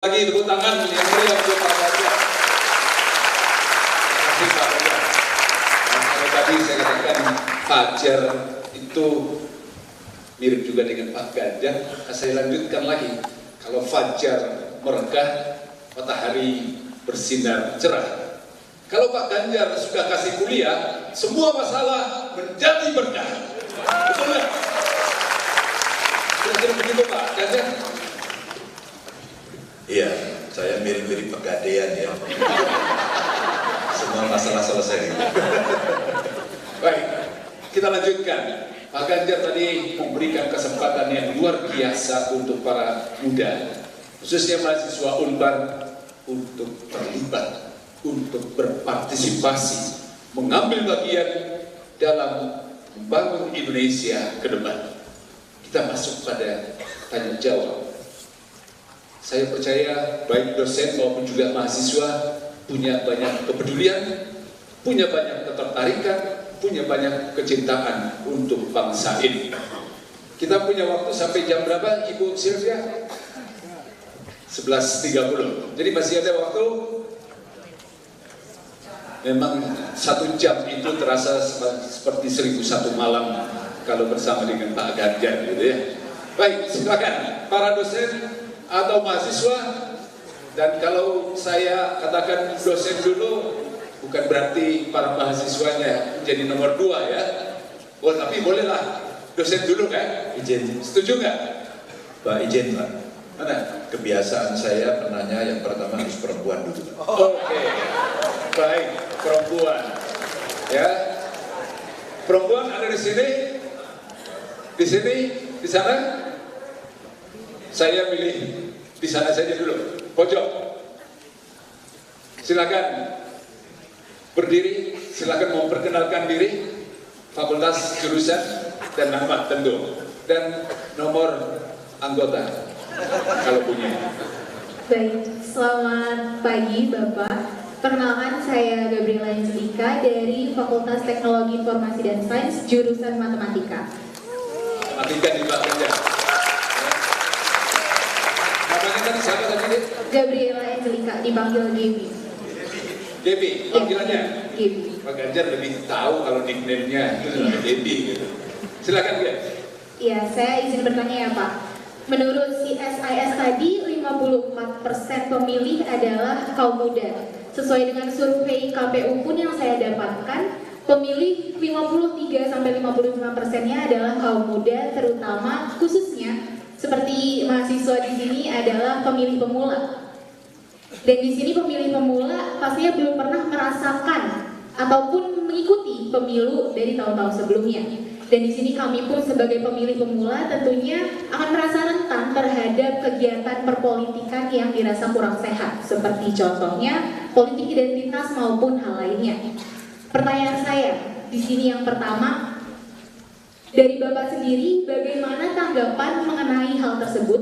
Lagi tepuk tangan yang meriah untuk Pak Ganjar. Terima kasih Pak Ganjar. Kalau tadi saya katakan Fajar itu mirip juga dengan Pak Ganjar, saya lanjutkan lagi. Kalau Fajar merekah, matahari bersinar cerah. Kalau Pak Ganjar sudah kasih kuliah, semua masalah menjadi berkah. Betul nggak? Kira-kira begitu Pak Ganjar? Iya, saya mirip-mirip Pegadaian ya. Semua masalah selesai. Baik, kita lanjutkan. Pak Ganjar tadi memberikan kesempatan yang luar biasa untuk para muda, khususnya mahasiswa Unpar, untuk terlibat, untuk berpartisipasi, mengambil bagian dalam membangun Indonesia ke depan. Kita masuk pada tanya jawab. Saya percaya baik dosen maupun juga mahasiswa punya banyak kepedulian, punya banyak ketertarikan, punya banyak kecintaan untuk bangsa ini. Kita punya waktu sampai jam berapa Ibu Sylvia? 11.30. Jadi masih ada waktu. Memang 1 jam itu terasa seperti 1001 malam kalau bersama dengan Pak Ganjar gitu ya. Baik, silakan para dosen atau mahasiswa, dan kalau saya katakan dosen dulu bukan berarti para mahasiswanya menjadi nomor 2 ya. Oh tapi bolehlah dosen dulu kan? Izin, Setuju nggak? Pak izin Pak. Mana? Kebiasaan saya penanya yang pertama harus perempuan dulu. Oke. Baik, perempuan. Ya. Perempuan ada di sini? Di sini? Di sana? Saya pilih di sana saja dulu, pojok. Silakan berdiri, silakan memperkenalkan diri, fakultas, jurusan, dan nama tentu, dan nomor anggota kalau punya. Baik, selamat pagi Bapak. Perkenalkan saya Gabriela Angelika dari Fakultas Teknologi Informasi dan Sains, jurusan Matematika. Matematika di Pak Ganjar. Namanya tadi siapa tadi? Gabriela Angelika, dipanggil Gaby. Gaby, panggilannya? Gaby. Pak Ganjar lebih tahu kalau nickname-nya itu Gaby gitu. Silakan Gaby. Iya, saya izin bertanya ya Pak. Menurut CSIS tadi, 54% pemilih adalah kaum muda. Sesuai dengan survei KPU pun yang saya dapatkan, pemilih 53-55%-nya adalah kaum muda, terutama khususnya seperti mahasiswa di sini adalah pemilih pemula. Dan di sini pemilih pemula pastinya belum pernah merasakan ataupun mengikuti pemilu dari tahun-tahun sebelumnya. Dan di sini kami pun sebagai pemilih pemula tentunya akan merasa rentan terhadap kegiatan perpolitikan yang dirasa kurang sehat, seperti contohnya politik identitas maupun hal lainnya. Pertanyaan saya di sini yang pertama, dari Bapak sendiri bagaimana tanggapan mengenai hal tersebut?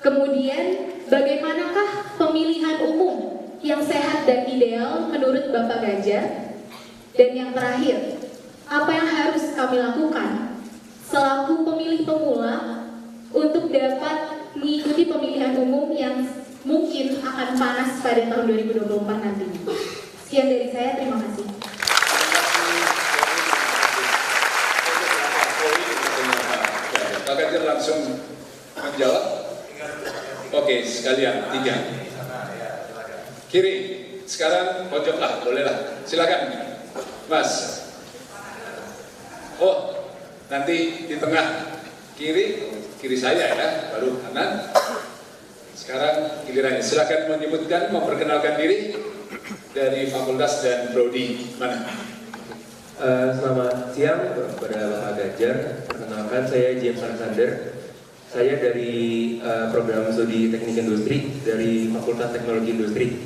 Kemudian bagaimanakah pemilihan umum yang sehat dan ideal menurut Bapak Ganjar? Dan yang terakhir, apa yang harus kami lakukan selaku pemilih pemula untuk dapat mengikuti pemilihan umum yang mungkin akan panas pada tahun 2024 nantinya? Sekian dari saya, terima kasih. Pak Ganjar langsung menjawab. Oke, sekalian 3. Kiri, sekarang pojok lah, bolehlah. Silakan, Mas. Oh, nanti di tengah kiri saya ya, baru kanan. Sekarang gilirannya. Silakan menyebutkan, memperkenalkan diri dari fakultas dan prodi mana. Selamat siang kepada Bapak Ganjar. Perkenalkan saya James Alexander. Saya dari program studi Teknik Industri dari Fakultas Teknologi Industri.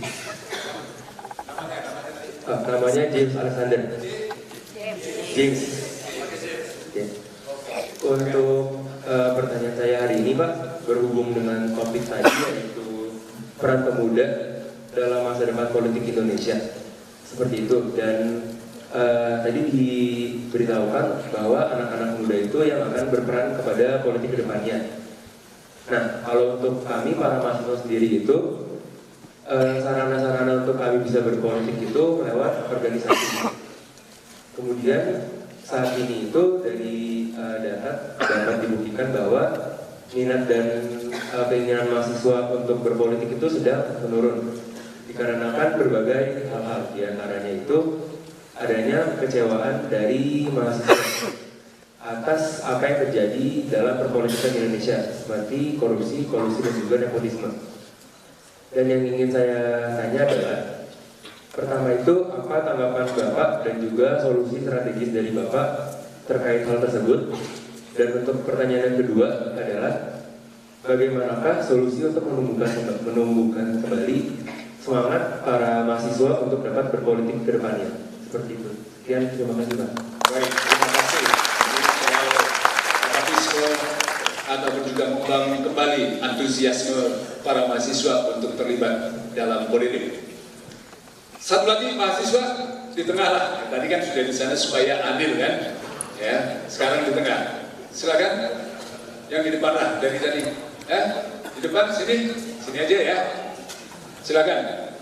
Namanya James Alexander. James. Okay. Untuk pertanyaan saya hari ini Pak, berhubung dengan topik tadi yaitu peran pemuda dalam masa depan politik Indonesia. Seperti itu, dan tadi diberitahukan bahwa anak-anak muda itu yang akan berperan kepada politik kedepannya. Nah, kalau untuk kami para mahasiswa sendiri itu sarana-sarana untuk kami bisa berpolitik itu lewat organisasi. Kemudian saat ini itu dari data dapat dibuktikan bahwa minat dan keinginan mahasiswa untuk berpolitik itu sedang menurun dikarenakan berbagai hal-hal, diantaranya itu adanya kekecewaan dari mahasiswa atas apa yang terjadi dalam perpolitikan di Indonesia seperti korupsi, kolusi, dan juga nepotisme. Dan yang ingin saya tanya adalah pertama itu apa tanggapan Bapak dan juga solusi strategis dari Bapak terkait hal tersebut. Dan untuk pertanyaan yang kedua adalah bagaimanakah solusi untuk menumbuhkan kembali semangat para mahasiswa untuk dapat berpolitik ke depannya. Seperti itu. Sekian, terima kasih Pak. Baik, terima kasih. Soal fanatisme ataupun juga membangun kembali antusiasme para mahasiswa untuk terlibat dalam politik. Satu lagi mahasiswa di tengah lah. Tadi kan sudah di sana supaya adil kan, ya. Sekarang di tengah. Silakan. Yang di depan lah dari tadi. Di depan sini aja ya. Silakan.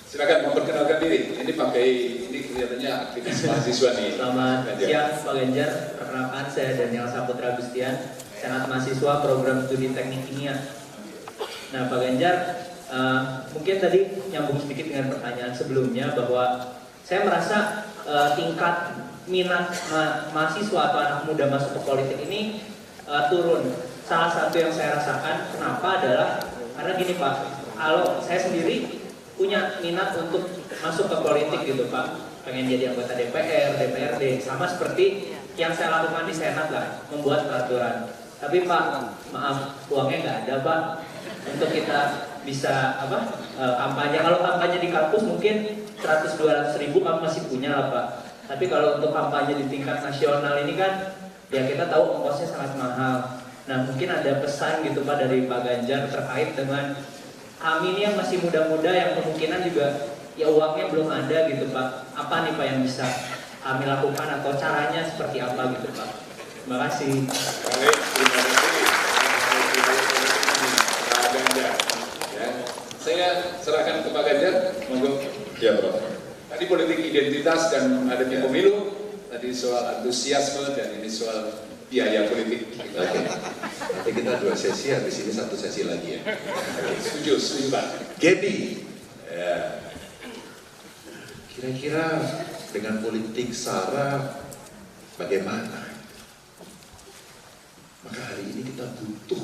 Silakan memperkenalkan diri. Ini kelihatannya aktivis mahasiswa nih. Selamat siang Pak Ganjar. Perkenalkan saya Daniel Saputra Agustian, Senat Mahasiswa Program Studi Teknik Kimia. Nah Pak Ganjar, mungkin tadi nyambung sedikit dengan pertanyaan sebelumnya bahwa saya merasa tingkat minat mahasiswa atau anak muda masuk ke politik ini turun. Salah satu yang saya rasakan kenapa adalah karena gini Pak, kalau saya sendiri punya minat untuk masuk ke politik gitu Pak, pengen jadi anggota DPR, DPRD, sama seperti yang saya lakukan di Senat lah, membuat peraturan. Tapi Pak, maaf, uangnya nggak ada Pak, untuk kita bisa kampanye. Kalau kampanye di kampus mungkin 100-200 ribu kami masih punya lah Pak. Tapi kalau untuk kampanye di tingkat nasional ini kan, ya kita tahu ongkosnya sangat mahal. Nah mungkin ada pesan gitu Pak dari Pak Ganjar terkait dengan kami ini yang masih muda-muda yang kemungkinan juga ya uangnya belum ada gitu Pak. Apa nih Pak yang bisa kami lakukan atau caranya seperti apa gitu Pak? Terima kasih. Baik, terima kasih Pak Ganjar. Ya, saya serahkan ke Pak Ganjar. Monggo. Ya, Bro. Tadi politik identitas dan menghadapi pemilu. Tadi soal antusiasme dan ini soal biaya politik. Oke. Nanti kita 2 sesi, habis ini 1 sesi lagi ya. Setuju Pak. Gaby, ya. Kira-kira dengan politik SARA bagaimana? Maka hari ini kita butuh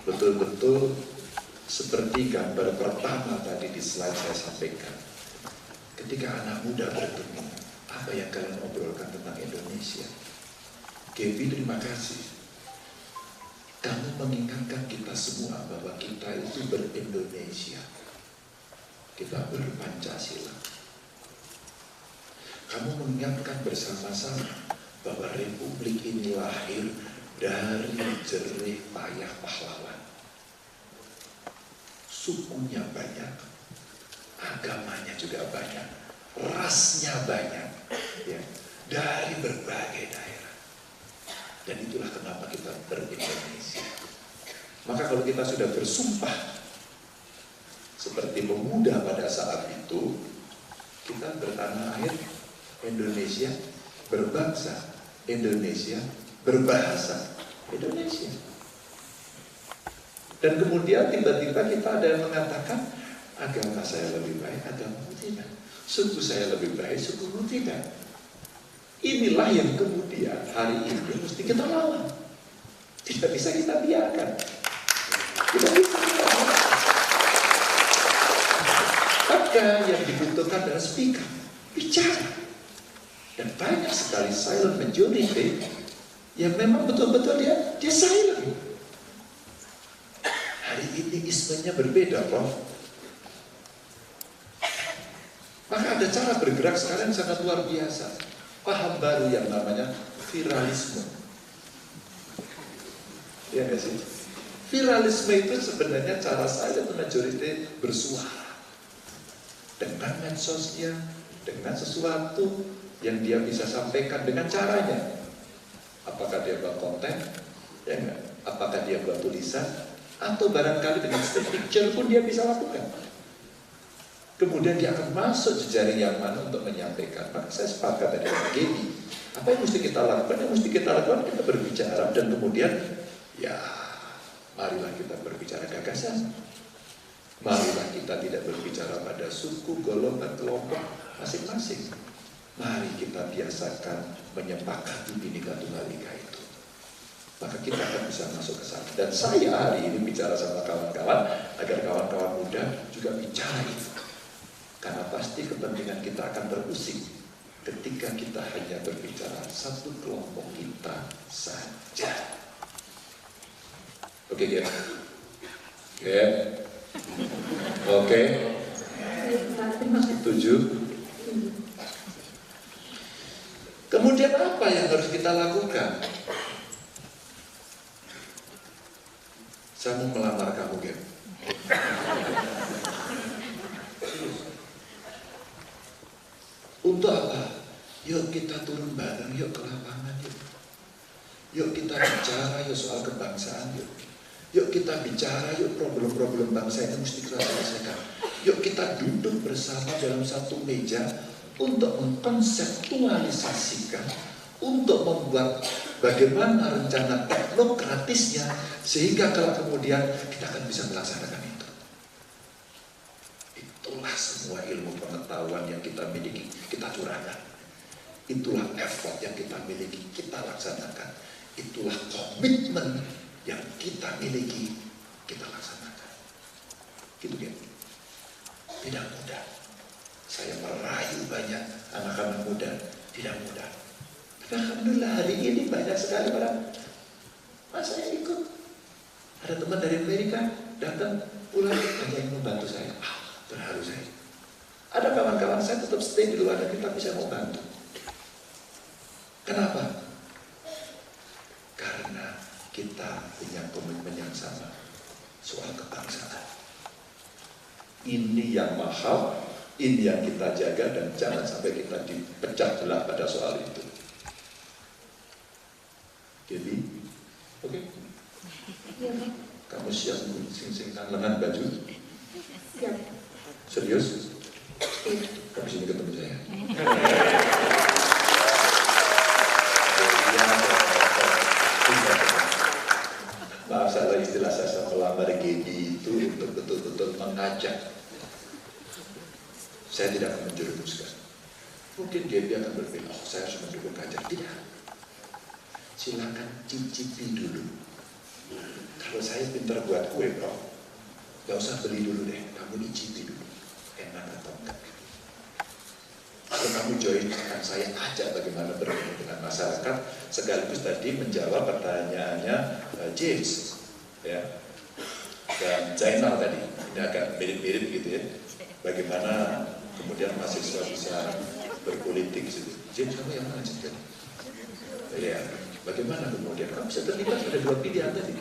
betul-betul seperti gambar pertama tadi di slide saya sampaikan. Ketika anak muda bertemu, apa yang kalian obrolkan tentang Indonesia? Gaby, terima kasih. Kamu mengingatkan kita semua bahwa kita itu ber-Indonesia. Kita ber-Pancasila. Kamu mengingatkan bersama-sama bahwa Republik ini lahir dari jerih payah pahlawan. Sukunya banyak, agamanya juga banyak, rasnya banyak, ya, dari berbagai daerah. Dan itulah kenapa kita ber-Indonesia. Maka kalau kita sudah bersumpah seperti pemuda pada saat itu, kita bertanah air Indonesia, berbangsa Indonesia, berbahasa Indonesia. Dan kemudian tiba-tiba kita ada yang mengatakan agama saya lebih baik, agamamu tidak. Suku saya lebih baik, sukumu tidak. Inilah yang kemudian hari ini mesti kita lawan. Tidak bisa kita biarkan. Tidak bisa kita biarkan. Maka yang dibutuhkan adalah speaker, bicara. Dan banyak sekali silent majority yang memang betul-betul dia silent. Hari ini ismenya berbeda, Prof. Maka ada cara bergerak sekarang yang sangat luar biasa. Paham baru yang namanya viralisme. Ya nggak sih? Viralisme itu sebenarnya cara silent majority bersuara. dengan medsosnya, dengan sesuatu yang dia bisa sampaikan dengan caranya. Apakah dia buat konten, ya enggak? Apakah dia buat tulisan, atau barangkali dengan still picture pun dia bisa lakukan. Kemudian dia akan masuk jejaring yang mana untuk menyampaikan. Maka saya sepakat dengan Gaby. Apa yang mesti kita lakukan? Yang mesti kita lakukan, kita berbicara, dan kemudian ya marilah kita berbicara gagasan. Marilah kita tidak berbicara pada suku, golongan, kelompok masing-masing. Mari kita biasakan menyepakati Bhinneka Tunggal Ika itu. Maka kita akan bisa masuk ke sana. Dan saya hari ini bicara sama kawan-kawan agar kawan-kawan muda juga bicara itu. Karena pasti kepentingan kita akan terusik ketika kita hanya berbicara satu kelompok kita saja. Oke, ya? Oke. Oke. Setuju? Kemudian apa yang harus kita lakukan? Saya mau melamar kamu, Gem. Untuk apa? Yuk kita turun bareng, yuk ke lapangan, yuk. Yuk kita bicara, yuk soal kebangsaan, yuk. Yuk kita bicara, yuk problem-problem bangsa ini mesti kita selesaikan. Yuk kita duduk bersama dalam satu meja untuk mengkonseptualisasikan, untuk membuat bagaimana rencana teknokratisnya, sehingga kalau kemudian kita akan bisa melaksanakan itu. Itulah semua ilmu pengetahuan yang kita miliki, kita curahkan. Itulah effort yang kita miliki, kita laksanakan. Itulah komitmen yang kita miliki, kita laksanakan. Gitu kan? Tidak mudah. Saya merayu banyak anak-anak muda, tidak mudah. Tapi alhamdulillah hari ini banyak sekali orang. Mas saya ikut. Ada teman dari Amerika datang pulang hanya ingin membantu saya. Terharu saya. Ada kawan-kawan saya tetap stay di luar negeri tapi saya mau bantu. Kenapa? Karena kita punya komitmen yang sama soal kebangsaan. Ini yang mahal, ini yang kita jaga, dan jangan sampai kita dipecah belah pada soal itu. Jadi, oke? Iya, Pak. Kamu siap sing-singkan lengan baju? Siap. Serius? Habis ini ketemu saya. Maaf salah istilah saya melamar Gaby itu untuk betul-betul mengajak. Saya tidak akan menjerumuskan. Mungkin Gaby akan berpikir, oh saya harus mendukung Ganjar. Tidak. Silakan cicipi dulu. Kalau saya pintar buat kue, bro, gak usah beli dulu deh. Kamu icipi dulu. Enak atau enggak? Kalau kamu join, akan saya ajak bagaimana bertemu dengan masyarakat, sekaligus tadi menjawab pertanyaannya James, ya, dan Zainal tadi. Ini agak mirip-mirip gitu ya. Bagaimana kemudian mahasiswa bisa berpolitik gitu. James, kamu yang mana James? Ya, bagaimana kemudian kamu bisa terlibat pada dua pilihan tadi.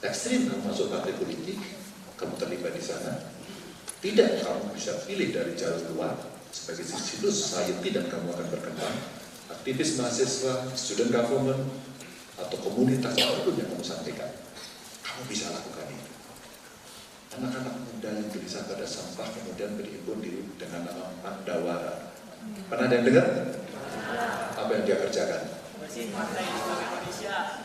Ekstrim, kamu masuk partai politik, kamu terlibat di sana. Tidak, kamu bisa pilih dari jalur luar sebagai civil society dan kamu akan berkembang. Aktivis mahasiswa, student government, atau komunitas apapun yang kamu sampaikan, kamu bisa lakukan itu. Anak-anak muda yang gelisah pada sampah kemudian berhimpun diri dengan nama Pandawara. Pernah ada yang dengar? Apa yang dia kerjakan?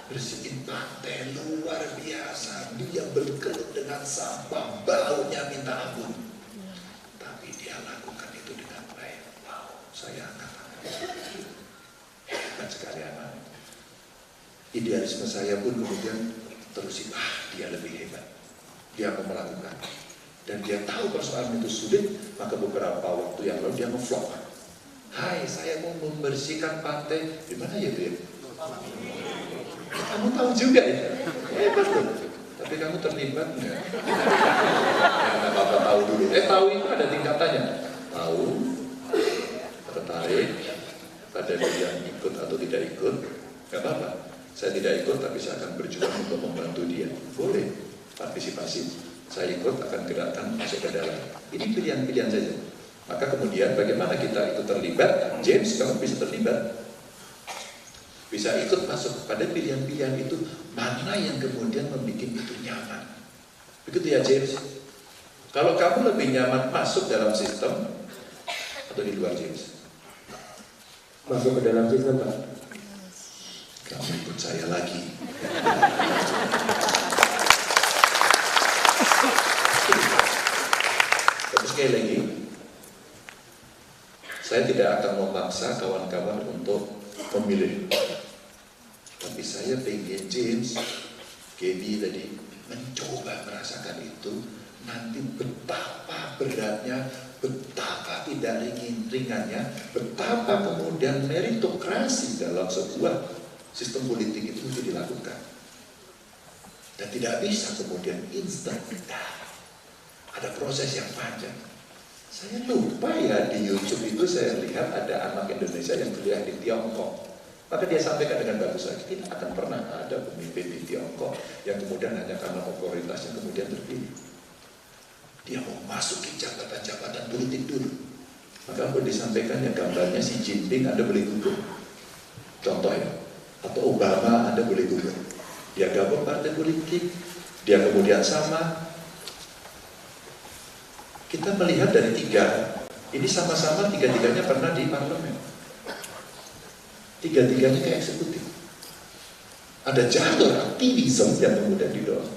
Bersihin pantai luar biasa. Dia bergelut dengan sampah, baunya minta ampun. Tapi dia lakukan itu dengan baik. Wow, saya angkat tangan. Hebat sekali anak. Idealisme saya pun kemudian terus dia lebih hebat. Dia mau melakukan. Dan dia tahu persoalan itu sulit, maka beberapa waktu yang lalu dia nge-vlog. Hai, saya mau membersihkan pantai. Di mana ya, Bim? Kamu tahu juga ya? Hebat loh. Tapi kamu terlibat enggak? Ya, apa tahu dulu. Tahu itu ada tingkatannya. Tahu, tertarik, pada dia ikut atau tidak ikut, nggak apa-apa. Saya tidak ikut, tapi saya akan berjuang untuk membantu dia. Boleh, partisipasi. Saya ikut, akan gerakkan masuk ke dalam. Ini pilihan-pilihan saja. Maka kemudian bagaimana kita itu terlibat? James, kamu bisa terlibat, bisa ikut masuk pada pilihan-pilihan itu, mana yang kemudian membuat itu nyaman. Begitu ya James. Kalau kamu lebih nyaman masuk dalam sistem atau di luar James? Masuk ke dalam sistem, Pak. Kamu ikut saya lagi. Tapi sekali lagi, saya tidak akan memaksa kawan-kawan untuk memilih. Tapi saya pengen James, Gaby tadi mencoba merasakan itu, nanti betapa beratnya, betapa tidak ringannya, betapa kemudian meritokrasi dalam sebuah sistem politik itu mesti dilakukan. Dan tidak bisa kemudian instan. Ada proses yang panjang. Saya lupa ya, di YouTube itu saya lihat ada anak Indonesia yang kuliah di Tiongkok. Maka dia sampaikan dengan bagus lagi, tidak akan pernah ada pemimpin di Tiongkok yang kemudian hanya karena popularitasnya kemudian terpilih. Dia mau masuk ke jabatan-jabatan politik dulu. Maka boleh disampaikan yang gambarnya Xi Jinping Anda boleh gugur. Contohnya. Atau Obama Anda boleh gugur. Dia gabung partai politik, dia kemudian sama. Kita melihat dari tiga, ini sama-sama tiga-tiganya pernah di parlemen. Tiga-tiganya ke eksekutif. Ada jalur aktivisme yang kemudian didorong.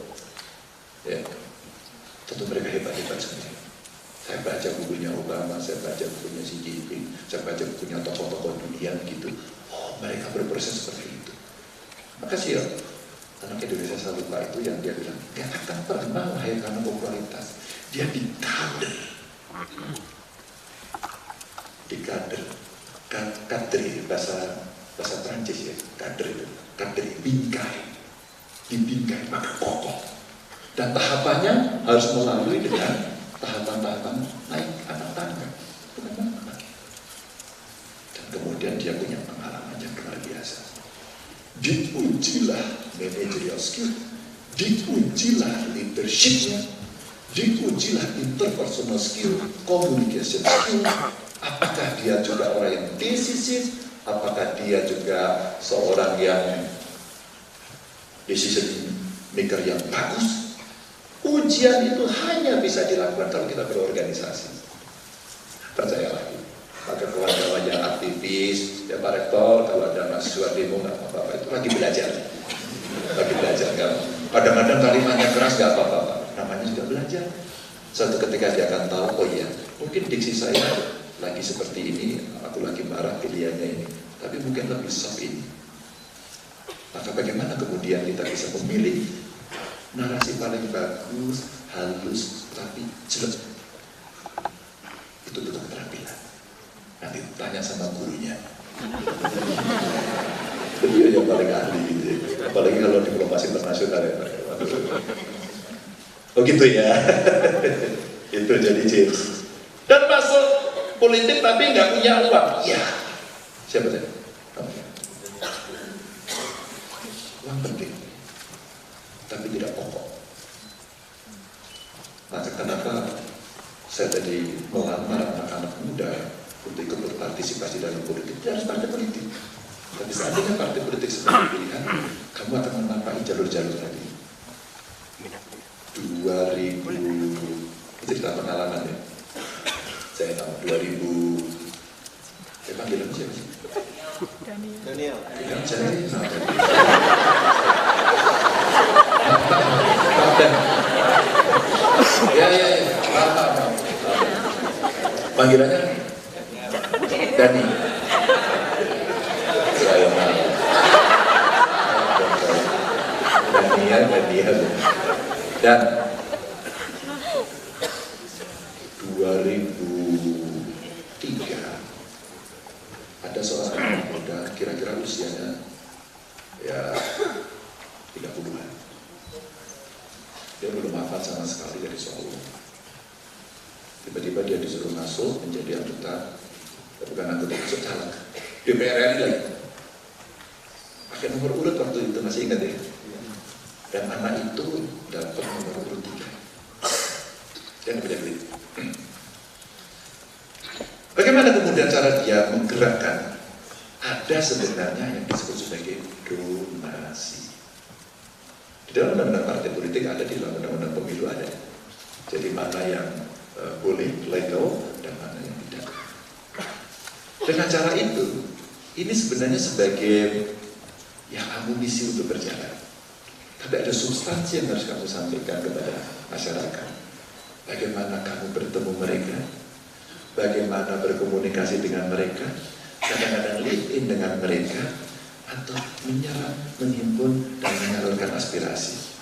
Ya. Tentu mereka hebat-hebat sekali. Saya baca bukunya Obama, saya baca bukunya Xi Jinping, saya baca bukunya tokoh-tokoh dunia gitu. Oh, mereka berproses seperti itu. Makasih ya. Anak Indonesia saya lupa itu yang dia bilang, dia akan pernah lahir karena popularitas. Dia dikader. Dikader. Kadri, bahasa Prancis ya, kadri, bingkai. Dibingkai, maka kokoh. Dan tahapannya harus melalui dengan tahapan-tahapan naik anak tangga. Bukan mana lagi. Dan kemudian dia punya pengalaman yang luar biasa. Diujilah managerial skill, diujilah leadershipnya, diujilah interpersonal skill, communication skill. Apakah dia juga orang yang decisif? Apakah dia juga seorang yang decision maker yang bagus? Ujian itu hanya bisa dilakukan kalau kita berorganisasi. Percayalah. Maka kawan-kawan yang aktivis, ya Pak Rektor, kalau ada mahasiswa demo nggak apa-apa, itu lagi belajar kan. Kadang-kadang kalimatnya keras nggak apa-apa, namanya juga belajar. Suatu ketika dia akan tahu, oh iya, mungkin diksi saya lagi seperti ini, aku lagi marah pilihannya ini, tapi mungkin lebih soft ini. Maka bagaimana kemudian kita bisa memilih narasi paling bagus, halus, tapi jelas. Itu butuh keterampilan. Nanti tanya sama gurunya. Dia yang paling ahli gitu ya. Apalagi kalau diplomasi internasional ya. Oh gitu ya. Itu jadi James. Dan masuk politik tapi nggak punya uang. Iya. Siapa tadi? Uang penting. Tapi tidak pokok. Maka kenapa saya tadi melamar anak-anak muda untuk ikut berpartisipasi dalam politik? Dia harus partai politik. Tapi seandainya partai politik sebagai pilihan, kamu akan menampaki jalur-jalur tadi. 2000, itu cerita pengalaman ya. Saya tahu 2000, saya panggil siapa sih? Daniel. Ya. Panggilannya Dani. Saya malu. Daniel. Dan 2003 ada seorang anak muda, kira-kira usianya ya 30-an. Dia belum hafal sama sekali dari Solo. Tiba-tiba dia disuruh masuk menjadi anggota, bukan anggota, masuk caleg DPR RI lagi. Pakai nomor urut waktu itu, masih ingat ya? Dan anak itu dapat nomor urut 3. Dan punya duit. dan cara dia menggerakkan, ada sebenarnya yang disebut sebagai donasi. Di dalam undang-undang partai politik ada, di dalam undang-undang pemilu ada. Jadi mana yang boleh, legal, dan mana yang tidak. Dengan cara itu, ini sebenarnya sebagai amunisi untuk berjalan. Tapi ada substansi yang harus kamu sampaikan kepada masyarakat. Bagaimana kamu bertemu mereka, bagaimana berkomunikasi dengan mereka, kadang-kadang live in dengan mereka, atau menyerap, menghimpun, dan menyalurkan aspirasi.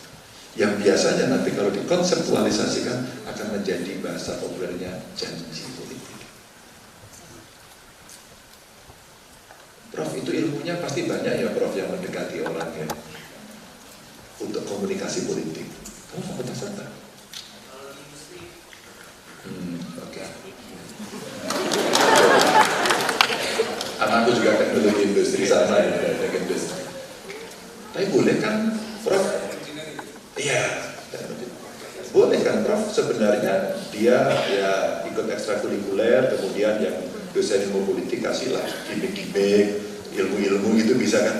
Yang biasanya nanti kalau dikonseptualisasikan akan menjadi bahasa populernya janji politik. Prof, itu ilmunya pasti banyak ya Prof yang mendekati orang ya untuk komunikasi politik. Kamu fakultas apa? Oke. Anakku juga teknologi industri sama ya, teknologi industri. Tapi boleh kan Prof? Iya. Boleh kan Prof? Sebenarnya dia ya ikut ekstrakurikuler, kemudian yang dosen ilmu politik kasihlah gimmick-gimmick, ilmu-ilmu gitu bisa kan?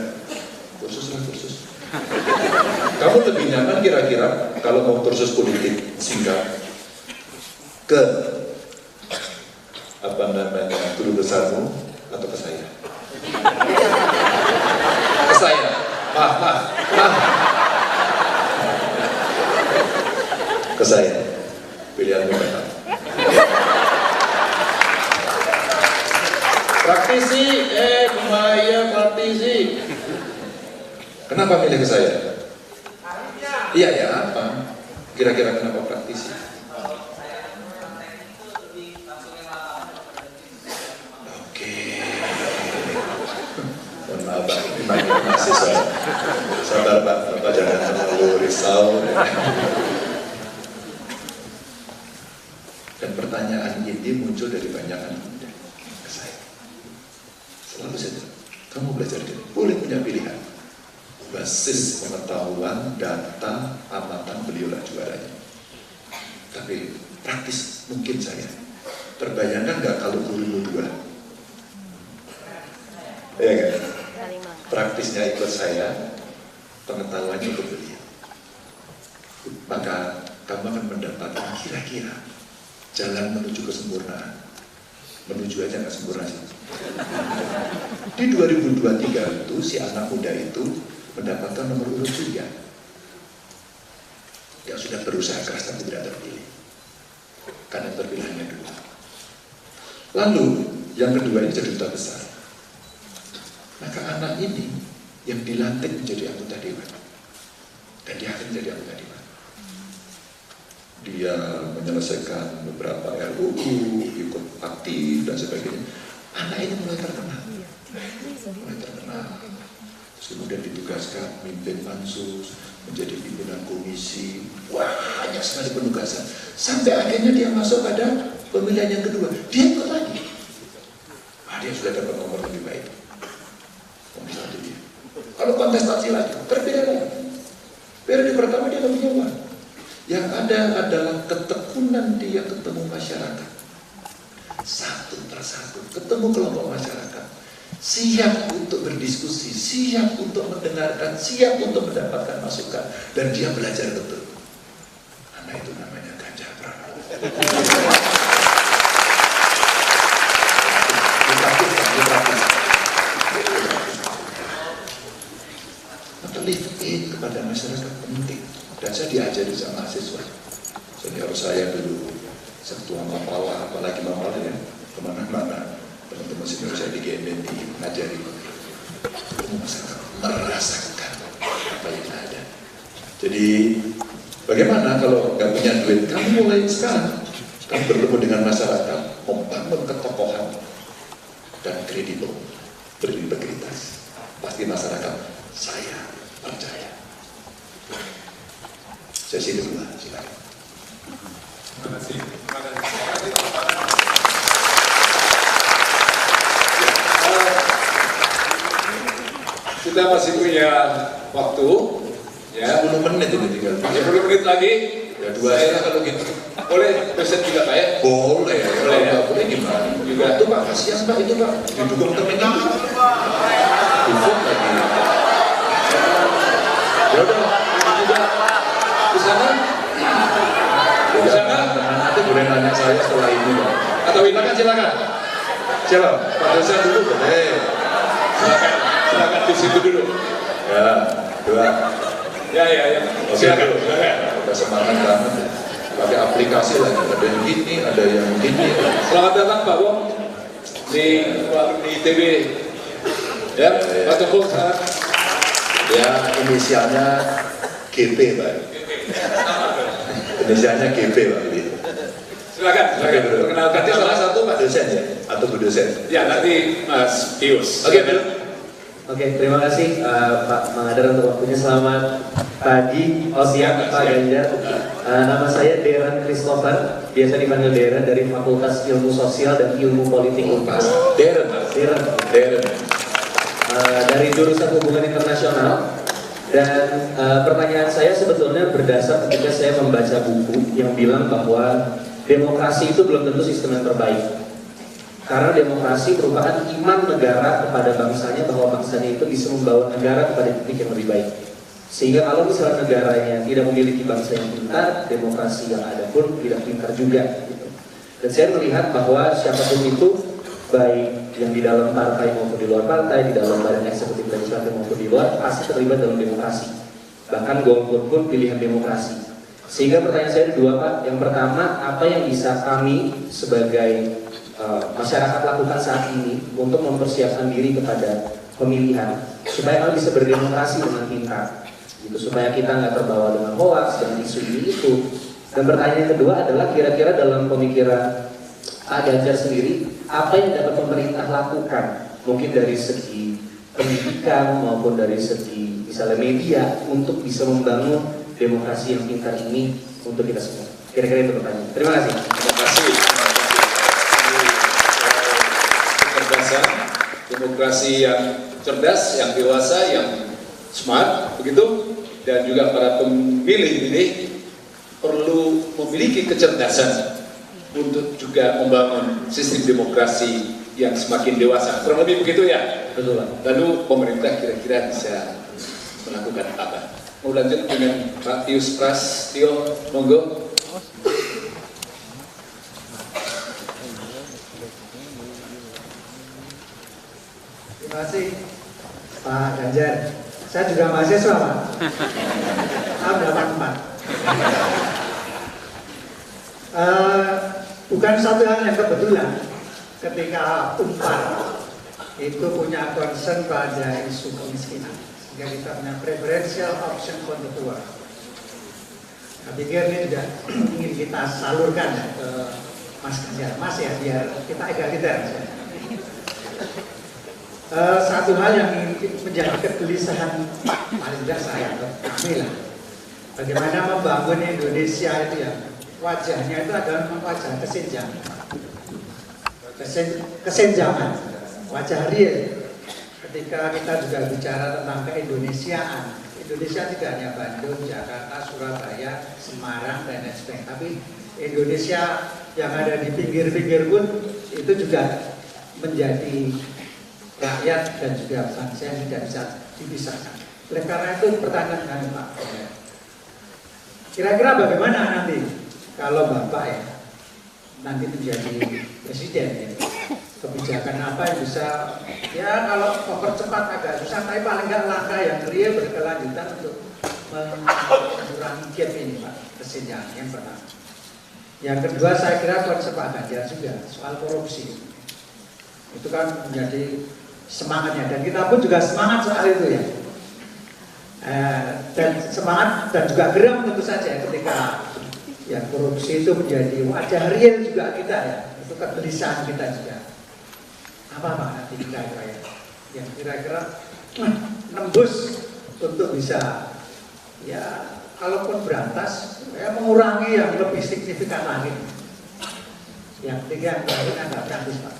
Kursus lah kursus. Kamu lebih nyaman kira-kira kalau mau kursus politik singkat ke guru besarmu atau ke saya? Ke saya. Maaf. Ke saya. Pilihanmu benar. Praktisi, Maya praktisi. Kenapa milih ke saya? Iya ya, apa? Kira-kira kenapa praktisi? Oke. Mohon maaf Pak, ini mahasiswa. Sabar Pak, Bapak jangan terlalu risau. Dan pertanyaan ini muncul dari banyak anak muda ke saya. Selalu saja, kamu belajar ini, boleh punya pilihan. Basis pengetahuan, data, amatan, beliaulah juaranya. Tapi praktis mungkin saya. Terbayangkan nggak kalau gurumu dua? Ya kan? Praktisnya ikut saya, pengetahuannya ikut beliau. Maka kamu akan mendapatkan kira-kira jalan menuju kesempurnaan. Menuju aja nggak sempurna sih. Di 2023 itu si anak muda itu mendapatkan nomor urut juga. Yang sudah berusaha keras tapi tidak terpilih. Karena terpilih hanya dua. Lalu yang kedua ini jadi duta besar. Maka anak ini yang dilantik menjadi anggota dewan. Dan dia akan menjadi anggota dewan. Dia menyelesaikan beberapa RUU, ikut aktif dan sebagainya. Anak ini mulai terkenal. Terus kemudian ditugaskan memimpin pansus, menjadi pimpinan komisi, banyak sekali penugasan. Sampai akhirnya dia masuk pada pemilihan yang kedua, dia ikut lagi. Dia sudah dapat nomor lebih baik. Kalau kontestasi lagi, terpilih lagi. Periode pertama dia lebih nyaman. Yang ada adalah ketekunan dia ketemu masyarakat. Satu persatu, ketemu kelompok masyarakat. Siap untuk berdiskusi, siap untuk mendengarkan, siap untuk mendapatkan masukan. Dan dia belajar betul. Anak itu namanya Ganjar Pranowo. Maka live in kepada masyarakat penting. Dan saya diajari sama mahasiswa. Senior saya dulu, Ketua Mapala, apalagi Mapala ya, kemana-mana. Teman-teman senior saya di GMNI mengajari masyarakat merasakan apa yang ada. Jadi bagaimana kalau nggak punya duit, kamu mulai sekarang kamu bertemu dengan masyarakat, membangun ketokohan dan kredibel, berintegritas. Pasti masyarakat saya percaya. Sesi kedua, silakan. Terima kasih. Kita masih punya waktu ya 10 menit ini tinggal. 10 menit lagi ya 2 saya kalau gitu. Boleh dosen juga Pak ya? Boleh, Boleh ya? nggak boleh gimana? Juga. Itu Pak, kasihan Pak itu Pak, didukung temen itu. Dukung lagi. Ya udah, juga di sana. Di sana Nanti boleh nanya saya setelah ini Pak. atau ini kan silakan. Siapa? Pak dosen dulu boleh. Silakan di situ dulu. Ya, dua. Ya. Oke, Silakan. dulu. Udah semangat banget. Pakai aplikasi lagi, ada yang gini, ada yang gini. Selamat datang Pak Wong di ITB. Ya, Pak Tunggu sangat. Ya, inisialnya GP Pak. Inisialnya GP Pak. Silakan. Perkenalkan Nanti salah satu Pak dosen ya, atau Bu dosen. Ya, nanti Mas Pius. Oke, Bill. Oke, terima kasih Pak Mangadar untuk waktunya. Selamat pagi, siang Pak Ganjar. Nama saya Deran Christopher, biasa dipanggil Deran, dari Fakultas Ilmu Sosial dan Ilmu Politik Unpas. Darren. Dari jurusan Hubungan Internasional. Dan pertanyaan saya sebetulnya berdasar ketika saya membaca buku yang bilang bahwa demokrasi itu belum tentu sistem yang terbaik. Karena demokrasi merupakan iman negara kepada bangsanya bahwa bangsanya itu bisa membawa negara kepada titik yang lebih baik. Sehingga kalau misalnya negaranya tidak memiliki bangsa yang pintar, demokrasi yang ada pun tidak pintar juga. Gitu. Dan saya melihat bahwa siapapun itu, baik yang di dalam partai maupun di luar partai, di dalam badan eksekutif legislatif maupun di luar, pasti terlibat dalam demokrasi. Bahkan golput pun pilihan demokrasi. Sehingga pertanyaan saya ada dua Pak. Yang pertama, apa yang bisa kami sebagai masyarakat lakukan saat ini untuk mempersiapkan diri kepada pemilihan supaya kami bisa berdemokrasi dengan pintar, gitu, supaya kita nggak terbawa dengan hoax, dengan isu ini itu. Dan pertanyaan kedua adalah kira-kira dalam pemikiran Pak Ganjar sendiri, apa yang dapat pemerintah lakukan, mungkin dari segi pendidikan maupun dari segi misalnya media, untuk bisa membangun demokrasi yang pintar ini untuk kita semua. Kira-kira itu pertanyaan. Terima kasih. Terima kasih. Kecerdasan, demokrasi yang cerdas, yang dewasa, yang smart, begitu. Dan juga para pemilih ini perlu memiliki kecerdasan untuk juga membangun sistem demokrasi yang semakin dewasa. Kurang lebih begitu ya? Betul Pak. Lalu pemerintah kira-kira bisa melakukan apa? Mau lanjut dengan Pak Pius Prastio, monggo. Terima kasih Pak Ganjar. Saya juga mahasiswa Pak. Tahun 84. Bukan satu hal yang kebetulan ketika Unpar itu punya concern pada isu kemiskinan, sehingga kita punya preferential option for the poor. Saya pikir ini juga ingin kita salurkan ya, ke Mas Ganjar, Mas ya, biar kita egaliter. Satu hal yang menjadi kegelisahan paling tidak saya atau kami lah, bagaimana membangun Indonesia itu ya, wajahnya itu adalah wajah kesenjangan, wajah real. Ketika kita juga bicara tentang keindonesiaan, Indonesia tidak hanya Bandung, Jakarta, Surabaya, Semarang, dan lain sebagainya, tapi Indonesia yang ada di pinggir-pinggir pun itu juga menjadi rakyat dan juga bangsa yang tidak bisa dipisahkan. Oleh karena itu pertanyaan kami Pak, kira-kira bagaimana nanti kalau Bapak ya nanti menjadi presiden ya, kebijakan apa yang bisa ya kalau mempercepat agak susah, tapi paling nggak langkah yang real berkelanjutan untuk mengurangi gap ini Pak, kesenjangan yang pertama. Yang kedua saya kira konsep Pak Ganjar juga soal korupsi itu kan menjadi semangatnya, dan kita pun juga semangat soal itu ya, dan semangat dan juga geram tentu saja ketika ya korupsi itu menjadi wajah real juga kita ya, itu kegelisahan kita juga. Apa nanti kira-kira ya yang kira-kira nembus untuk bisa ya kalaupun berantas ya mengurangi yang lebih signifikan lagi. Yang ketiga yang agak praktis Pak,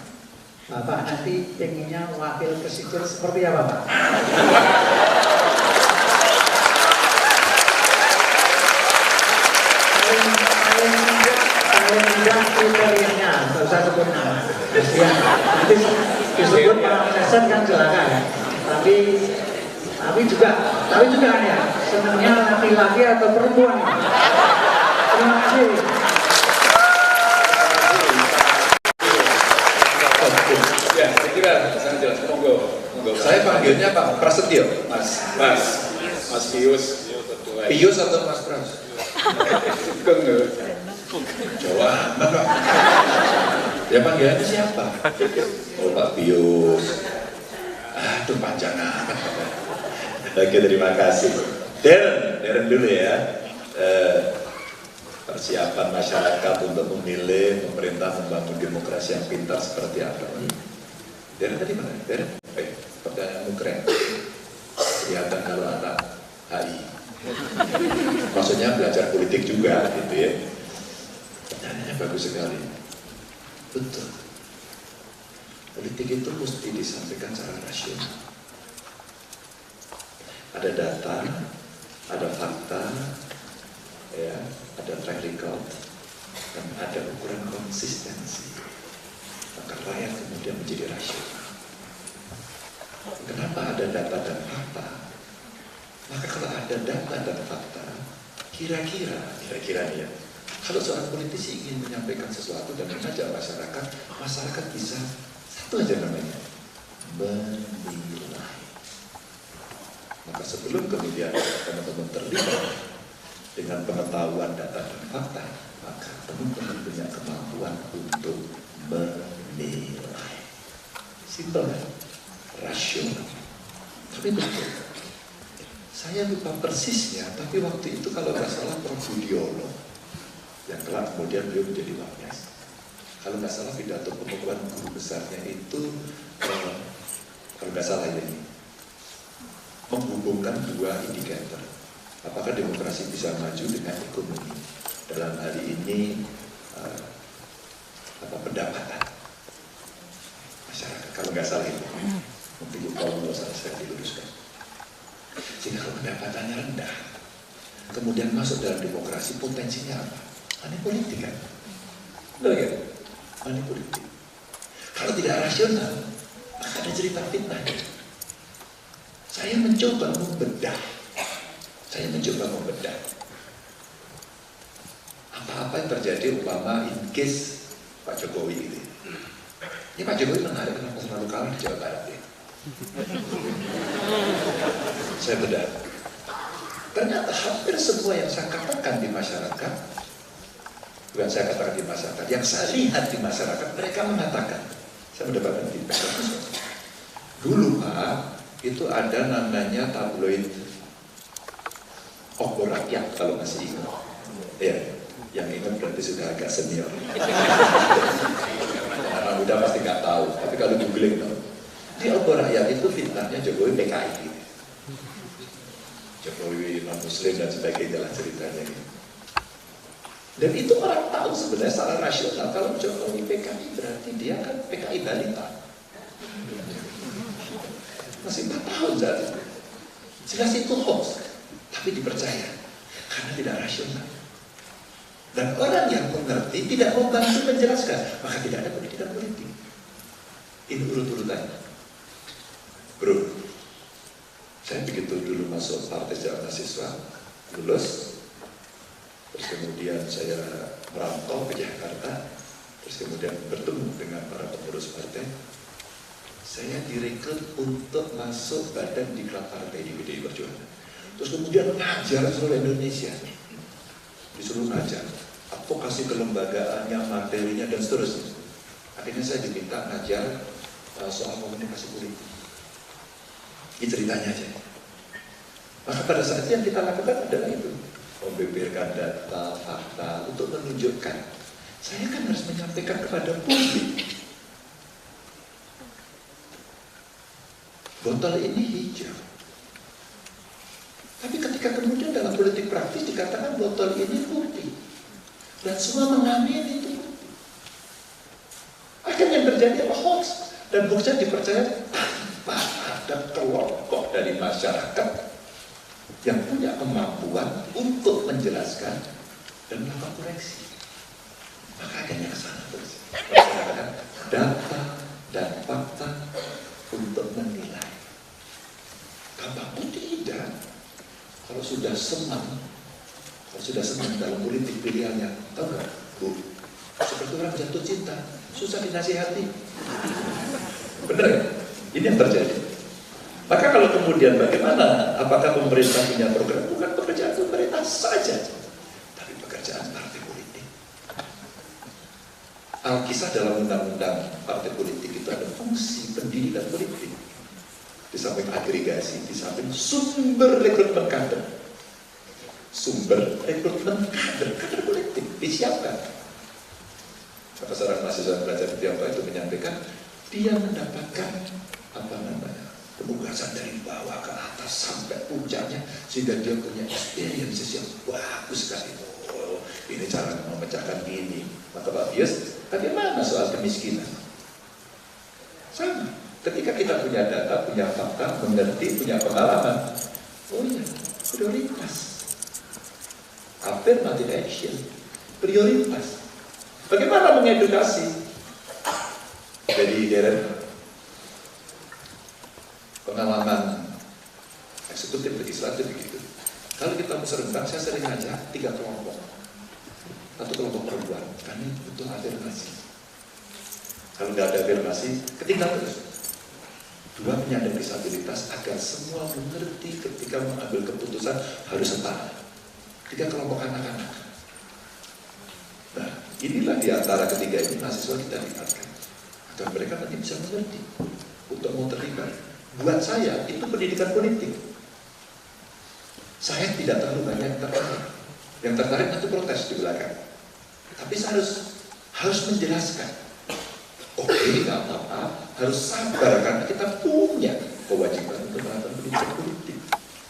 Bapak nanti pengennya wakil presiden seperti apa Pak? kriterianya, nggak usah sebut nama. Ya, nanti disebut para meleset kan celaka ya. Tapi juga ya, senangnya laki-laki atau perempuan. Terima kasih. Ya, saya kira sangat jelas. Monggo. Saya panggilnya Pak Prasetyo. Mas Pius. Pius atau Mas Pras? Jawa amat Pak. Ya panggilannya siapa? Oh Pak Pius. Aduh panjang amat. Oke, terima kasih. Darren dulu ya. Persiapan masyarakat untuk memilih pemerintah membangun demokrasi yang pintar seperti apa? Darren tadi mana? Darren? Baik, pertanyaanmu keren. Kelihatan kalau anak HI. Maksudnya belajar politik juga, gitu ya. Pertanyaannya bagus sekali. Betul. Politik itu mesti disampaikan secara rasional. Ada data, ada fakta, ya, ada track record, dan ada ukuran konsistensi. Maka rakyat kemudian menjadi rasional. Kenapa ada data dan fakta? Maka kalau ada data dan fakta, kira-kira ya, kalau seorang politisi ingin menyampaikan sesuatu dan mengajak masyarakat bisa satu aja namanya, menilai. Maka sebelum kemudian teman-teman terlibat dengan pengetahuan data dan fakta, maka teman-teman punya kemampuan untuk menilai. Simpel kan? Rasional. Tapi betul. Saya lupa persisnya, tapi waktu itu kalau nggak salah Prof. Budiono, yang kelak kemudian beliau menjadi Wapres. Kalau nggak salah pidato pembukaan guru besarnya itu, kalau nggak salah ini, menghubungkan dua indikator. Apakah demokrasi bisa maju dengan ekonomi? Dalam hari ini, pendapatan masyarakat. Kalau nggak salah itu, mungkin kalau nggak salah saya diluruskan. Sehingga kalau pendapatannya rendah, kemudian masuk dalam demokrasi, potensinya apa? Money politik kan? Betul kan? Money politik. Kalau tidak rasional, maka ada cerita fitnah. Saya mencoba membedah. Apa-apa yang terjadi umpama in case Pak Jokowi ini. Ini Pak Jokowi menarik kenapa selalu kalah di Jawa Barat ya? Saya bedah. Ternyata hampir semua yang saya katakan di masyarakat, bukan saya katakan di masyarakat, yang saya lihat di masyarakat, mereka mengatakan, saya mendapatkan feedback bagus. Dulu Pak, itu ada namanya tabloid Obor Rakyat, kalau masih ingat. Ya, yang ingat berarti sudah agak senior. Anak muda pasti nggak tahu, tapi kalau googling tahu. Di Obor Rakyat itu fitnahnya Jokowi PKI. Jokowi non-muslim dan sebagainya lah ceritanya. Dan itu orang tahu sebenarnya secara rasional kalau Jokowi PKI berarti dia kan PKI balita. Masih 4 tahun saat itu. Jelas itu hoax, tapi dipercaya karena tidak rasional. Dan orang yang mengerti tidak mau bantu menjelaskan, maka tidak ada pendidikan politik. Ini urut-urutannya. Bro, saya begitu dulu masuk Partai Sejarah Mahasiswa, lulus, terus kemudian saya merantau ke Jakarta, terus kemudian bertemu dengan para pengurus partai. Saya direkrut untuk masuk badan diklat partai di PDI Perjuangan. Terus kemudian ngajar seluruh Indonesia, disuruh ngajar, advokasi kelembagaannya, materinya dan seterusnya. Akhirnya saya diminta ngajar soal komunikasi politik. Ini ceritanya aja. Maka pada saat itu yang kita lakukan adalah itu, membeberkan data, fakta untuk menunjukkan saya kan harus menyampaikan kepada publik. Botol ini hijau. Tapi ketika kemudian dalam politik praktis dikatakan botol ini putih. Dan semua mengamini itu putih. Akhirnya yang terjadi apa? Hoax. Dan hoaxnya dipercaya tanpa ada kelompok dari masyarakat yang punya kemampuan untuk menjelaskan dan melakukan koreksi. Maka akhirnya ke sana terus. Menggunakan data dan fakta untuk menilai. Gampang pun tidak. Kalau sudah senang dalam politik pilihannya, tahu nggak, Bu? Seperti orang jatuh cinta, susah dinasihati. Benar ya? Ini yang terjadi. Maka kalau kemudian bagaimana? Apakah pemerintah punya program? Bukan pekerjaan pemerintah saja, tapi pekerjaan partai politik. Alkisah dalam undang-undang partai politik itu ada fungsi pendidikan politik. Di samping agregasi, di samping sumber rekrutmen kader. Sumber rekrutmen kader politik disiapkan. Maka seorang mahasiswa yang belajar di Tiongkok itu menyampaikan, dia mendapatkan penugasan dari bawah ke atas sampai puncaknya, sehingga dia punya experiences yang bagus sekali. Oh, ini cara memecahkan ini. Maka Pak Bias, bagaimana soal kemiskinan? Sama. Ketika kita punya data, punya fakta, mengerti, punya pengalaman, oh iya, prioritas. Affirmative action, prioritas. Bagaimana mengedukasi? Jadi Darren, pengalaman eksekutif legislatif begitu. Kalau kita mau serembang, saya sering ngajak 3 kelompok. 1 kelompok perempuan, kami butuh afirmasi. Kalau nggak ada afirmasi, ketinggalan terus. 2 penyandang disabilitas agar semua mengerti ketika mengambil keputusan harus setara. 3 kelompok anak-anak. Nah, inilah di antara ketiga ini mahasiswa kita libatkan agar mereka nanti bisa mengerti untuk mau terlibat. Buat saya itu pendidikan politik. Saya tidak terlalu banyak yang tertarik. Yang tertarik nanti protes di belakang. Tapi saya harus menjelaskan. Oke, nggak apa-apa, harus sabar karena kita punya kewajiban untuk melakukan pendidikan politik.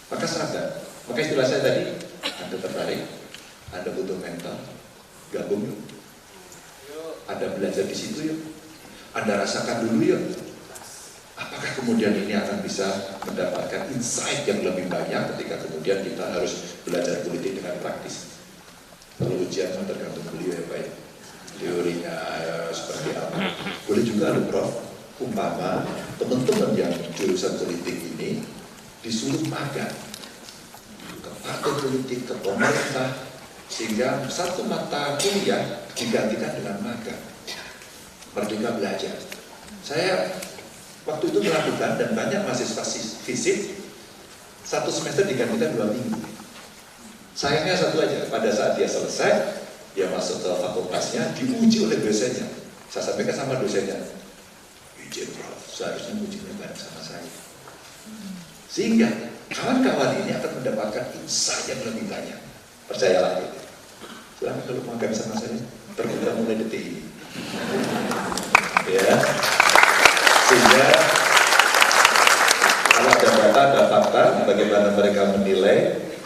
Maka sabar. Maka istilah saya tadi, Anda tertarik, Anda butuh mental, gabung yuk. Anda belajar di situ yuk. Anda rasakan dulu yuk. Apakah kemudian ini akan bisa mendapatkan insight yang lebih banyak ketika kemudian kita harus belajar politik dengan praktis. Kalau ujian tergantung beliau ya Pak ya. Teorinya seperti apa. Boleh juga loh Prof, umpama teman-teman yang jurusan politik ini disuruh magang ke partai politik, ke pemerintah, sehingga 1 mata kuliah digantikan dengan magang. Merdeka belajar. Saya waktu itu melakukan dan banyak mahasiswa visit, 1 semester digantikan 2 minggu. Sayangnya satu aja, pada saat dia selesai, dia masuk ke fakultasnya, diuji oleh dosennya. Saya sampaikan sama dosennya, izin Prof, seharusnya ujinya bareng sama saya. Sehingga kawan-kawan ini akan mendapatkan insight yang lebih banyak. Percayalah itu. Silahkan kalau magang sama saya, terbuka mulai detik ini. Ya. Sehingga kalau ada data, ada fakta, bagaimana mereka menilai,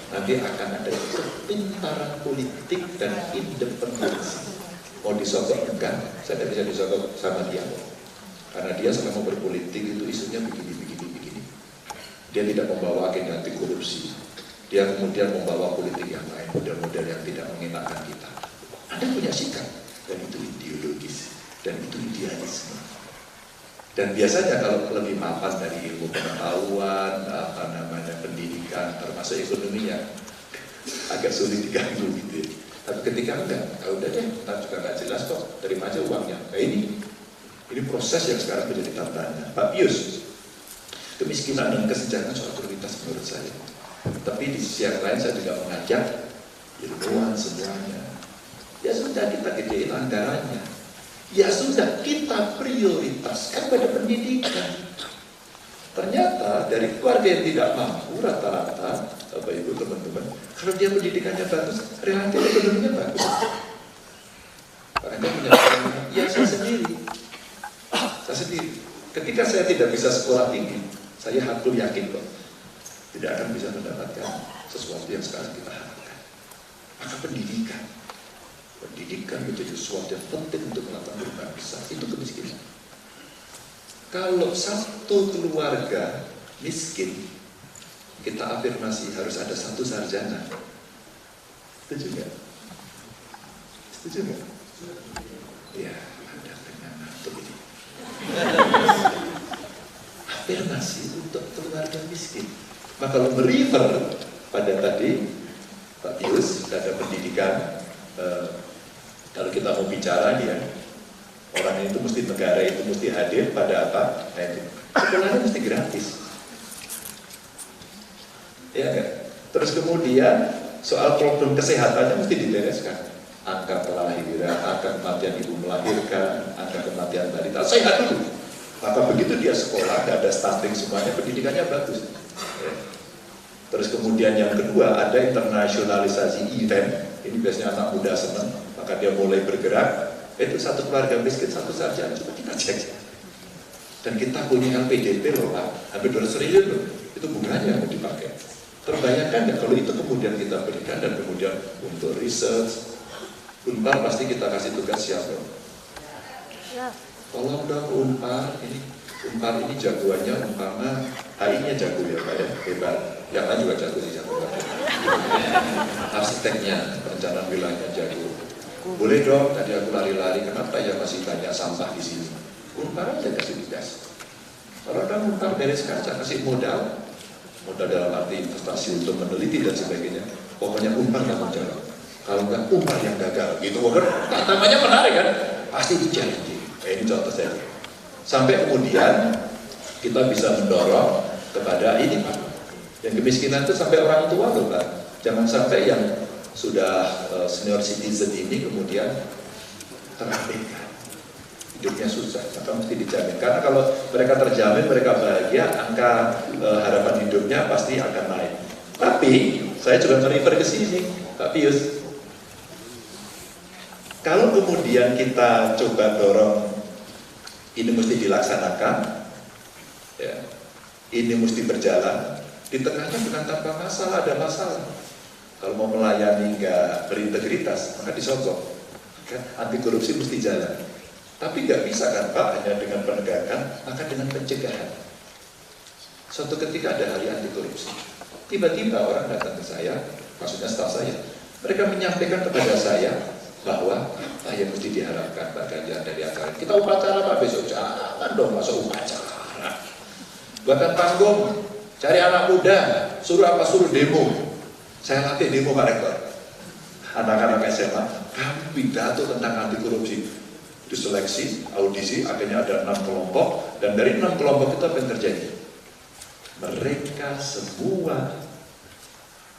nanti akan ada kepintaran politik dan independensi. Mau disogok enggak, saya tidak bisa disogok sama dia. Karena dia selama berpolitik itu isunya begini. Dia tidak membawa agenda anti korupsi. Dia kemudian membawa politik yang lain, model-model yang tidak mengenakan kita. Anda punya sikap, dan itu ideologis, dan itu idealisme. Dan biasanya kalau lebih mapan dari ilmu pengetahuan, pendidikan, termasuk ekonominya, agak sulit diganggu gitu. Tapi ketika enggak, udah deh, kita juga nggak jelas kok, terima aja uangnya. Nah ini proses yang sekarang menjadi tantangan. Pak Pius, kemiskinan dan kesejahteraan soal prioritas menurut saya. Tapi di sisi yang lain saya juga mengajak ilmuwan semuanya. Ya sudah kita gedein anggarannya. Ya sudah kita prioritaskan pada pendidikan. Ternyata dari keluarga yang tidak mampu rata-rata, Bapak Ibu teman-teman, kalau dia pendidikannya bagus, relatif ekonominya bagus. Karena dia punya ya saya sendiri. Ketika saya tidak bisa sekolah tinggi, saya hakul yakin kok tidak akan bisa mendapatkan sesuatu yang sekarang kita harapkan. Maka pendidikan menjadi sesuatu yang penting untuk melakukan perubahan besar. Itu kemiskinan. Kalau satu keluarga miskin, kita afirmasi harus ada 1 sarjana. Setuju nggak? afirmasi untuk keluarga miskin. Maka kalau merefer pada tadi Pak Pius, ada pendidikan, kalau kita mau bicara dia, orang itu mesti, negara itu mesti hadir pada apa? Nah itu, sekolahnya mesti gratis. Ya kan? Terus kemudian soal problem kesehatannya mesti dibereskan. Angka kelahiran, angka kematian ibu melahirkan, angka kematian balita, sehat dulu. Maka begitu dia sekolah, ada stunting semuanya, pendidikannya bagus. Ya. Terus kemudian yang kedua, ada internasionalisasi event. Ini biasanya anak muda senang, maka dia mulai bergerak. Itu satu keluarga miskin, satu sarjana, coba kita cek. Dan kita punya LPDP loh Pak, hampir 200 triliun loh. Itu bunganya yang dipakai. Terbayangkan ya kalau itu kemudian kita berikan dan kemudian untuk research, Unpar pasti kita kasih tugas siapa? Ya. Tolong dong Unpar ini jagoannya umpama HI-nya jago ya Pak ya, hebat. Yang lain juga jago sih jago. Arsiteknya, perencanaan wilayahnya jago. Boleh dong, tadi aku lari-lari, kenapa ya masih banyak sampah di sini? Unpar aja kasih tugas. Kalau kan Unpar beres kaca, kasih modal dalam arti investasi untuk meneliti dan sebagainya. Pokoknya Unpar yang menjawab. Kalau enggak Unpar yang gagal, gitu kan? Namanya menarik kan? Pasti dijanji. Ini contoh saja. Sampai kemudian kita bisa mendorong kepada ini Pak. Yang kemiskinan itu sampai orang tua loh Pak. Jangan sampai yang sudah senior citizen ini kemudian terabaikan. Hidupnya susah, maka mesti dijamin. Karena kalau mereka terjamin, mereka bahagia, angka harapan hidupnya pasti akan naik. Tapi saya juga merefer ke sini, Pak Pius. Kalau kemudian kita coba dorong ini mesti dilaksanakan, ya, ini mesti berjalan. Di tengahnya bukan tanpa masalah, ada masalah. Kalau mau melayani nggak berintegritas, maka disogok. Kan? Anti korupsi mesti jalan. Tapi nggak bisa kan Pak, hanya dengan penegakan, maka dengan pencegahan. Suatu ketika ada hari anti korupsi. Tiba-tiba orang datang ke saya, maksudnya staf saya, mereka menyampaikan kepada saya bahwa apa yang mesti diharapkan Pak Ganjar dari acara kita upacara Pak besok, jangan dong masuk upacara. Buatan panggung, cari anak muda, suruh demo. Saya latih demo Pak Rektor. Anak-anak SMA, kami pidato tentang anti korupsi. Diseleksi, audisi, akhirnya ada 6 kelompok, dan dari 6 kelompok itu apa yang terjadi? Mereka semua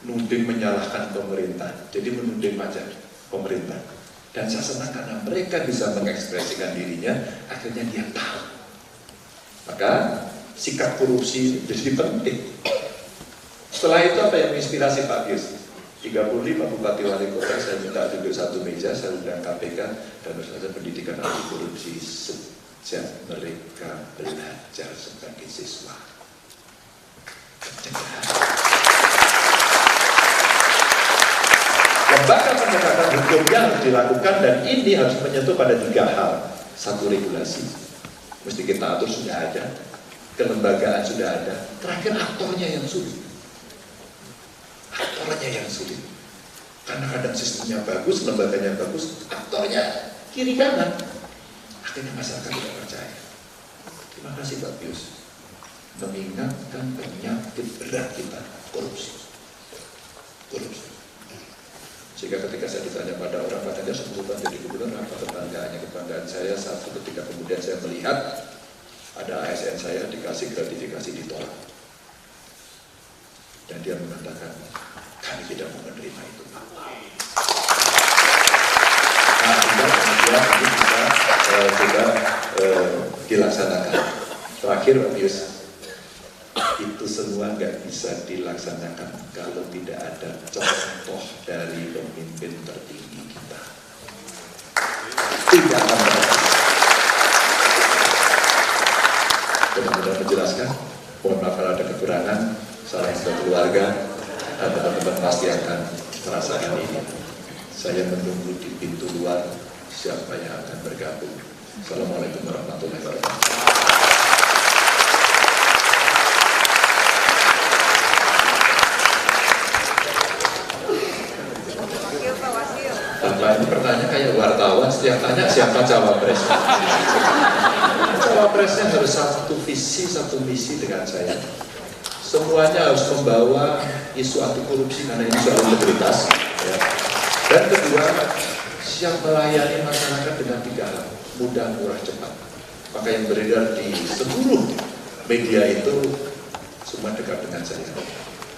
nuding menyalahkan pemerintah, jadi menuding pajak pemerintah. Dan saya senang karena mereka bisa mengekspresikan dirinya, akhirnya dia tahu. Maka sikap korupsi jadi penting. Setelah itu apa yang menginspirasi Pak Pius? 35 bupati wali kota saya minta duduk satu meja, saya undang KPK dan saja pendidikan anti korupsi sejak mereka belajar sebagai siswa. Lembaga penegakan hukum yang harus dilakukan dan ini harus menyentuh pada 3 hal. Satu, regulasi, mesti kita atur sudah ada, kelembagaan sudah ada, terakhir aktornya yang sulit. Aktornya yang sulit. Karena kadang sistemnya bagus, lembaganya bagus, aktornya kiri kanan. Akhirnya masyarakat tidak percaya. Terima kasih Pak Pius. Mengingatkan penyakit berat kita, korupsi. Korupsi. Sehingga ketika saya ditanya pada orang, Pak Ganjar sebetulnya jadi gubernur, apa kebanggaan saya satu ketika kemudian saya melihat ada ASN saya dikasih gratifikasi ditolak. Dan dia mengatakan, kami tidak mau menerima itu. Nah, kemudian ini bisa juga dilaksanakan. Terakhir, Pak Pius, itu semua nggak bisa dilaksanakan kalau tidak ada contoh dari pemimpin tertinggi kita. Tidak akan berhasil. Benar-benar menjelaskan, mohon maaf kalau ada kekurangan, salah satu keluarga, dan teman-teman pasti akan merasakan ini. Saya menunggu di pintu luar siapa yang akan bergabung. Assalamualaikum warahmatullahi wabarakatuh. Bapak ini pertanyaan kayak wartawan, setiap tanya siapa cawapres. cawapresnya harus satu visi, satu misi dengan saya. Semuanya harus membawa isu anti korupsi karena ini soal integritas. Ya. Dan kedua, siap melayani masyarakat dengan 3 hal, mudah, murah, cepat. Maka yang beredar di seluruh media itu semua dekat dengan saya.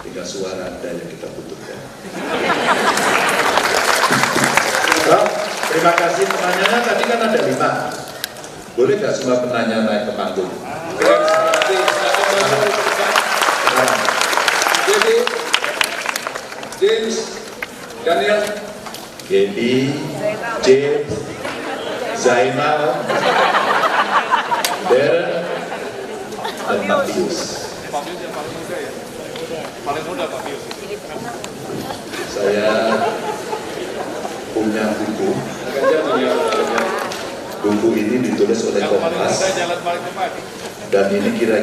Tinggal suara Anda yang kita butuhkan. Oh, terima kasih penanyanya. Tadi kan ada 5. Boleh nggak semua penanya naik ke panggung? Jadi, James, Daniel, Gaby, James, Zainal, Darren, dan Matius. Paling muda Pak Pius. Saya punya buku. Buku ini ditulis oleh Kompas. Jalan paling depan. Dan ini kira